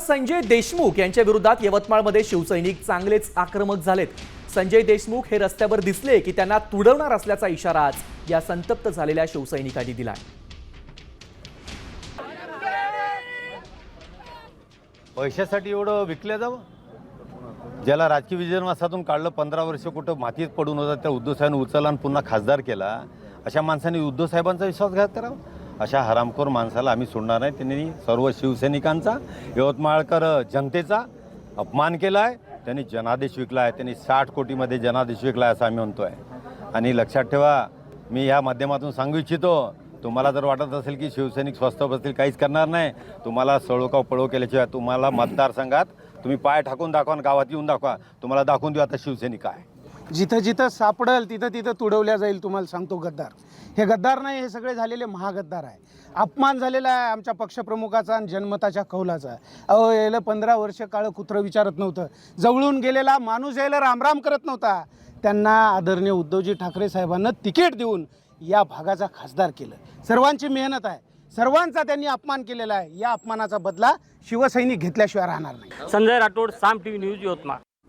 संजय देशमुख यांच्या विरोधात यवतमाळमध्ये शिवसैनिक चांगलेच आक्रमक झालेत। संजय देशमुख हे रस्त्यावर दिसले की त्यांना तुडवणार असल्याचा इशारा आज या संतप्त झालेल्या शिवसैनिकांनी दिलाय। पैशासाठी एवढं विकल्या जावं? ज्याला राजकीय विजनवासातून काढलं, 15 वर्ष कुठं मातीत पडून होता, त्या उद्धव साहेबांनी उचलला आणि पुन्हा खासदार केला। अशा माणसांनी उद्धव साहेबांचा विश्वासघात करावा? अशा हरामखोर माणसाला आम्ही सोडणार नाही। त्यांनी सर्व शिवसैनिकांचा, यवतमाळकर जनतेचा अपमान केला आहे। त्यांनी जनादेश विकला आहे। त्यांनी 60 कोटीमध्ये जनादेश विकला आहे असं आम्ही म्हणतो आहे। आणि लक्षात ठेवा, मी या माध्यमातून सांगू इच्छितो, तुम्हाला जर वाटत असेल की शिवसैनिक स्वस्त बसतील, काहीच करणार नाही। तुम्हाला सळो पळो केल्याशिवाय तुम्हाला मतदारसंघात तुम्ही पाय ठाकून दाखवा, गावात येऊन दाखवा, तुम्हाला दाखवून देऊ आता शिवसैनिक आहे। जिथं जिथं सापडेल तिथं तुडवल्या जाईल। तुम्हाला सांगतो, गद्दार हे गद्दार नाही, हे सगळे झालेले महागद्दार आहे। अपमान झालेला आहे आमच्या पक्षप्रमुखाचा आणि जनमताच्या कौलाचा। अहो, याला 15 वर्ष काळ कुत्रं विचारत नव्हतं, जवळून गेलेला माणूस यायला रामराम करत नव्हता। त्यांना आदरणीय उद्धवजी ठाकरे साहेबांना तिकीट देऊन या भागाचा खासदार केलं। सर्वांची मेहनत आहे, सर्वांचा त्यांनी अपमान केलेला आहे। या अपमानाचा बदला शिवसैनिक घेतल्याशिवाय राहणार नाही। संजय राठोड, साम टीव्ही न्यूज, यवतमाळ।